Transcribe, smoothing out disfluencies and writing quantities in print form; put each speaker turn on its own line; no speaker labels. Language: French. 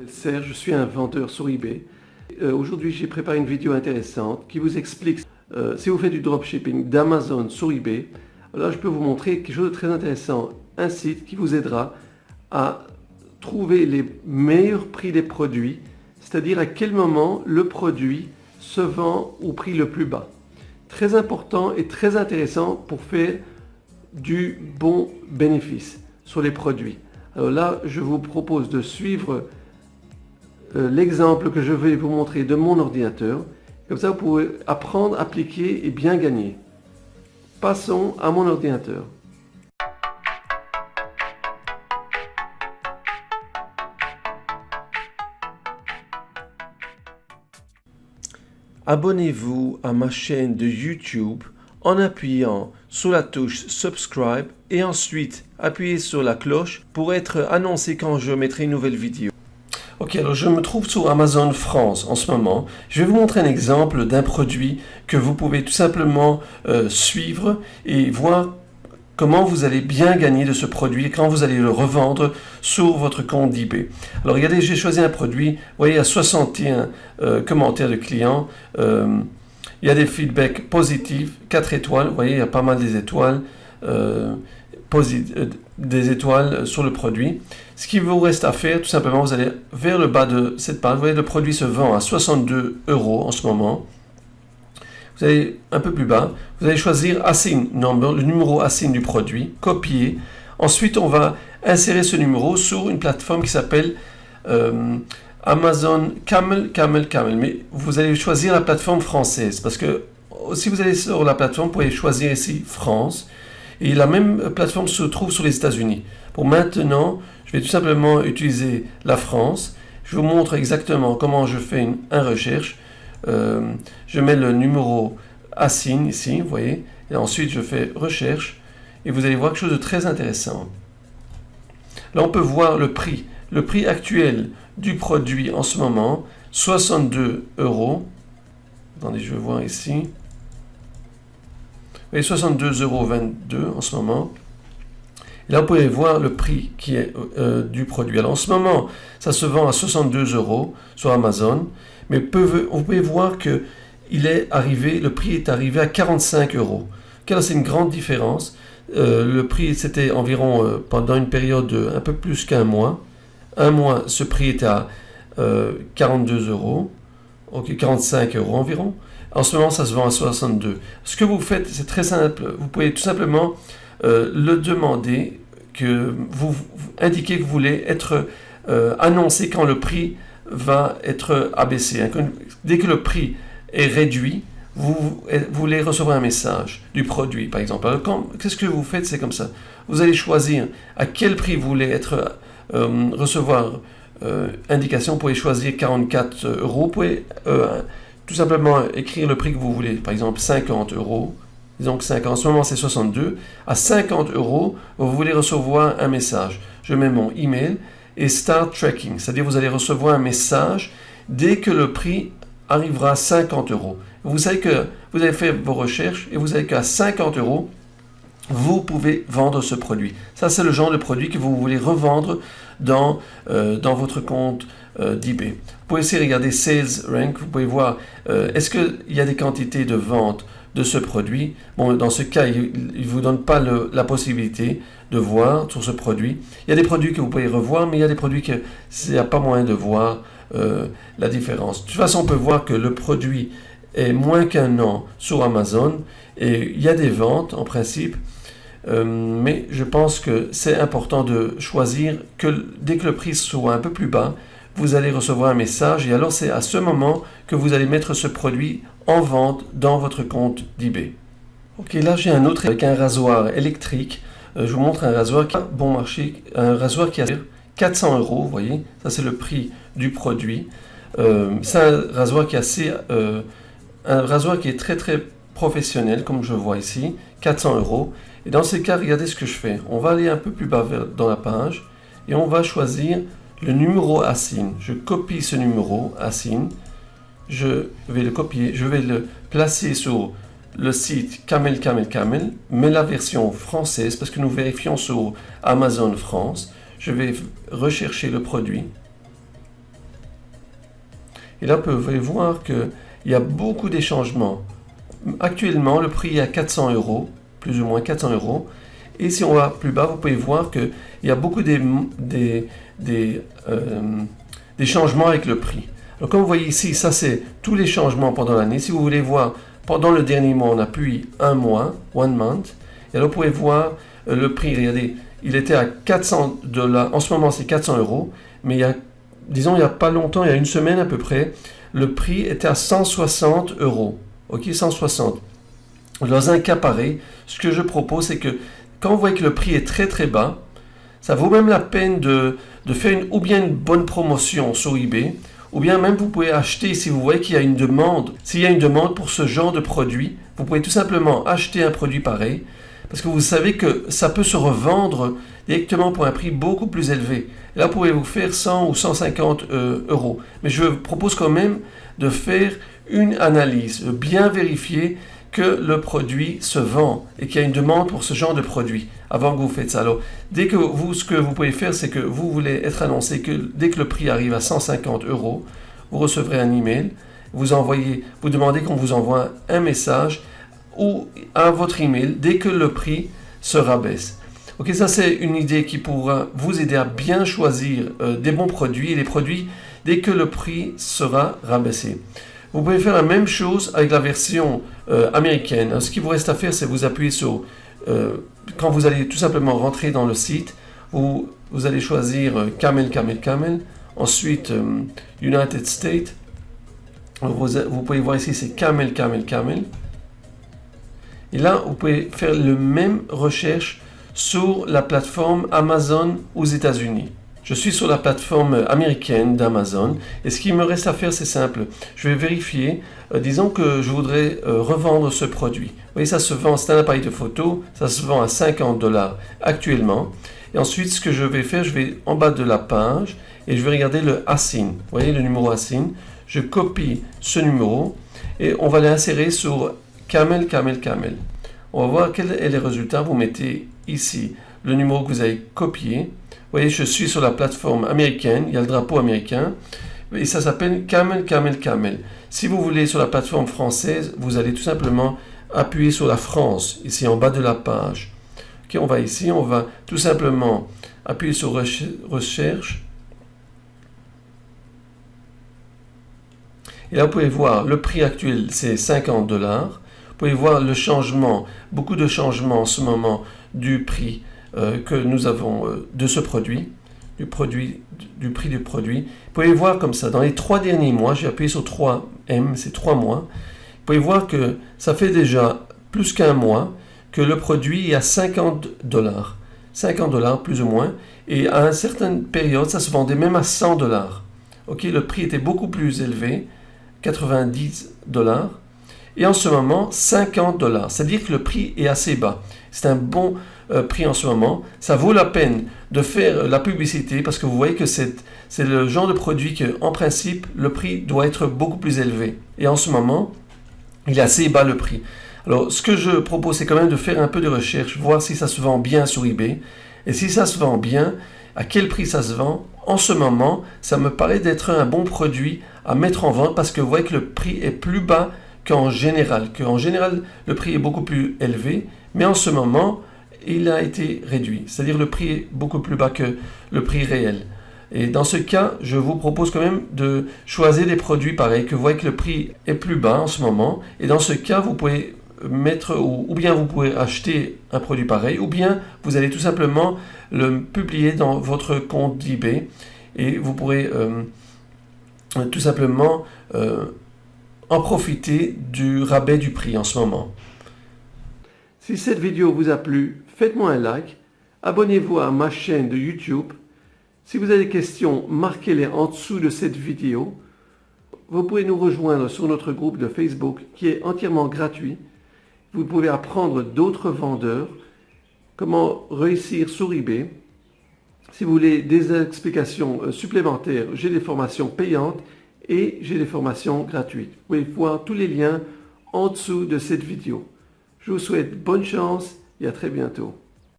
Serge, je suis un vendeur sur eBay. Aujourd'hui, j'ai préparé une vidéo intéressante qui vous explique si vous faites du dropshipping d'Amazon sur eBay. Là, je peux vous montrer quelque chose de très intéressant, un site qui vous aidera à trouver les meilleurs prix des produits, c'est-à-dire à quel moment le produit se vend au prix le plus bas. Très important et très intéressant pour faire du bon bénéfice sur les produits. Alors là, je vous propose de suivre l'exemple que je vais vous montrer de mon ordinateur. Comme ça, vous pouvez apprendre, appliquer et bien gagner. Passons à mon ordinateur. Abonnez-vous à ma chaîne de YouTube en appuyant sur la touche Subscribe et ensuite appuyez sur la cloche pour être annoncé quand je mettrai une nouvelle vidéo. Ok, alors je me trouve sur Amazon France en ce moment. Je vais vous montrer un exemple d'un produit que vous pouvez tout simplement suivre et voir comment vous allez bien gagner de ce produit quand vous allez le revendre sur votre compte d'eBay. Alors regardez, j'ai choisi un produit, vous voyez, il y a 61 commentaires de clients. Il y a des feedbacks positifs, 4 étoiles, vous voyez, il y a pas mal des étoiles. Des étoiles sur le produit. Ce qu'il vous reste à faire, tout simplement, vous allez vers le bas de cette page. Vous voyez, le produit se vend à 62 € en ce moment. Vous allez un peu plus bas. Vous allez choisir Assign Number, le numéro Assign du produit, copier. Ensuite, on va insérer ce numéro sur une plateforme qui s'appelle Amazon Camel. Mais vous allez choisir la plateforme française parce que si vous allez sur la plateforme, vous pouvez choisir ici France. Et la même plateforme se trouve sur les États-Unis. Pour maintenant, je vais tout simplement utiliser la France. Je vous montre exactement comment je fais une recherche. Je mets le numéro Assign ici, vous voyez. Et ensuite, je fais recherche. Et vous allez voir quelque chose de très intéressant. Là, on peut voir le prix. Le prix actuel du produit en ce moment, 62 €. Attendez, je vais voir ici. Vous voyez, 62,22 € en ce moment. Et là, vous pouvez voir le prix qui est du produit. Alors, en ce moment, ça se vend à 62 € sur Amazon. Mais vous pouvez voir que le prix est arrivé à 45 €. Car c'est une grande différence. Le prix, c'était environ pendant une période de un peu plus qu'un mois. Un mois, ce prix était à 42 €. Ok, 45 € environ. En ce moment, ça se vend à 62. Ce que vous faites, c'est très simple. Vous pouvez tout simplement le demander, que vous indiquez que vous voulez être annoncé quand le prix va être abaissé. Dès que le prix est réduit, vous voulez recevoir un message du produit, par exemple. Alors, qu'est-ce que vous faites? C'est comme ça. Vous allez choisir à quel prix vous voulez recevoir indication. Vous pouvez choisir 44 €. Vous pouvez tout simplement écrire le prix que vous voulez, par exemple 50 €. Disons que 50, en ce moment c'est 62. À 50 €, vous voulez recevoir un message. Je mets mon email et Start Tracking, c'est-à-dire vous allez recevoir un message dès que le prix arrivera à 50 €. Vous savez que vous avez fait vos recherches et vous savez qu'à 50 €, vous pouvez vendre ce produit. Ça, c'est le genre de produit que vous voulez revendre dans votre compte d'eBay. Vous pouvez aussi regarder Sales Rank. Vous pouvez voir est-ce qu'il y a des quantités de vente de ce produit. Bon, dans ce cas, il ne vous donne pas la possibilité de voir sur ce produit. Il y a des produits que vous pouvez revoir, mais il y a des produits qu'il n'y a pas moyen de voir la différence. De toute façon, on peut voir que le produit est moins qu'un an sur Amazon et il y a des ventes en principe. Mais je pense que c'est important de choisir que dès que le prix soit un peu plus bas, vous allez recevoir un message et alors c'est à ce moment que vous allez mettre ce produit en vente dans votre compte d'eBay. Ok, là j'ai un autre avec un rasoir électrique. Je vous montre un rasoir qui a bon marché, un rasoir qui a 400 €, vous voyez, ça c'est le prix du produit. C'est un rasoir qui est très très professionnel comme je vois ici, 400 €. Et dans ces cas, regardez ce que je fais. On va aller un peu plus bas dans la page et on va choisir le numéro Assign. Je copie ce numéro Assign. Je vais le copier. Je vais le placer sur le site Camel, mais la version française parce que nous vérifions sur Amazon France. Je vais rechercher le produit. Et là, vous pouvez voir qu'il y a beaucoup des changements. Actuellement, le prix est à 400 €, plus ou moins 400 €. Et si on va plus bas, vous pouvez voir qu'il y a beaucoup des changements avec le prix. Alors, comme vous voyez ici, ça c'est tous les changements pendant l'année. Si vous voulez voir, pendant le dernier mois, on appuie un mois, one month. Et là, vous pouvez voir le prix. Regardez, il était à 400 $. En ce moment, c'est 400 €. Mais il n'y a pas longtemps, il y a une semaine à peu près, le prix était à 160 €. Ok, 160. Dans un cas pareil, ce que je propose, c'est que quand vous voyez que le prix est très très bas, ça vaut même la peine de faire ou bien une bonne promotion sur eBay, ou bien même vous pouvez acheter si vous voyez qu'il y a une demande. S'il y a une demande pour ce genre de produit, vous pouvez tout simplement acheter un produit pareil, parce que vous savez que ça peut se revendre directement pour un prix beaucoup plus élevé. Et là, vous pouvez vous faire 100 ou 150 €. Mais je vous propose quand même de faire une analyse, de bien vérifier que le produit se vend et qu'il y a une demande pour ce genre de produit avant que vous faites ça. Alors, ce que vous pouvez faire, c'est que vous voulez être annoncé que dès que le prix arrive à 150 €, vous recevrez un email, vous demandez qu'on vous envoie un message ou à votre email dès que le prix se rabaisse. Ok, ça c'est une idée qui pourra vous aider à bien choisir des bons produits et les produits dès que le prix sera rabaissé. Vous pouvez faire la même chose avec la version américaine. Alors, ce qui vous reste à faire, c'est vous appuyer sur... quand vous allez tout simplement rentrer dans le site, vous allez choisir Camel. Ensuite, United States. Vous pouvez voir ici, c'est Camel. Et là, vous pouvez faire la même recherche sur la plateforme Amazon aux États-Unis. Je suis sur la plateforme américaine d'Amazon et ce qu'il me reste à faire, c'est simple. Je vais vérifier, disons que je voudrais revendre ce produit. Vous voyez, ça se vend, c'est un appareil de photo, ça se vend à 50 $ actuellement. Et ensuite, ce que je vais faire, je vais en bas de la page et je vais regarder le ASIN. Vous voyez le numéro ASIN. Je copie ce numéro et on va l'insérer sur Camel. On va voir quels sont les résultats. Vous mettez ici le numéro que vous avez copié. Vous voyez, je suis sur la plateforme américaine, il y a le drapeau américain, et ça s'appelle Camel. Si vous voulez sur la plateforme française, vous allez tout simplement appuyer sur la France, ici en bas de la page. Ok, on va ici, on va tout simplement appuyer sur recherche. Et là, vous pouvez voir le prix actuel, c'est 50 $. Vous pouvez voir le changement, beaucoup de changements en ce moment du prix que nous avons de ce produit, du prix du produit. Vous pouvez voir comme ça, dans les 3 derniers mois, j'ai appuyé sur 3M, c'est 3 mois. Vous pouvez voir que ça fait déjà plus qu'un mois que le produit est à 50 $. 50 $ plus ou moins. Et à une certaine période, ça se vendait même à 100 $. Ok, le prix était beaucoup plus élevé, 90 $. Et en ce moment, 50 $. C'est-à-dire que le prix est assez bas. C'est un bon prix en ce moment. Ça vaut la peine de faire la publicité parce que vous voyez que c'est le genre de produit que, en principe, le prix doit être beaucoup plus élevé. Et en ce moment, il est assez bas le prix. Alors, ce que je propose, c'est quand même de faire un peu de recherche, voir si ça se vend bien sur eBay. Et si ça se vend bien, à quel prix ça se vend. En ce moment, ça me paraît d'être un bon produit à mettre en vente parce que vous voyez que le prix est plus bas qu'en général. Qu'en général, le prix est beaucoup plus élevé. Mais en ce moment, il a été réduit. C'est-à-dire le prix est beaucoup plus bas que le prix réel. Et dans ce cas, je vous propose quand même de choisir des produits pareils, que vous voyez que le prix est plus bas en ce moment. Et dans ce cas, vous pouvez mettre, ou bien vous pouvez acheter un produit pareil, ou bien vous allez tout simplement le publier dans votre compte d'eBay. Et vous pourrez tout simplement en profiter du rabais du prix en ce moment. Si cette vidéo vous a plu, faites-moi un like, abonnez-vous à ma chaîne de YouTube. Si vous avez des questions, marquez-les en dessous de cette vidéo. Vous pouvez nous rejoindre sur notre groupe de Facebook qui est entièrement gratuit. Vous pouvez apprendre d'autres vendeurs, comment réussir sur eBay. Si vous voulez des explications supplémentaires, j'ai des formations payantes et j'ai des formations gratuites. Vous pouvez voir tous les liens en dessous de cette vidéo. Je vous souhaite bonne chance et à très bientôt.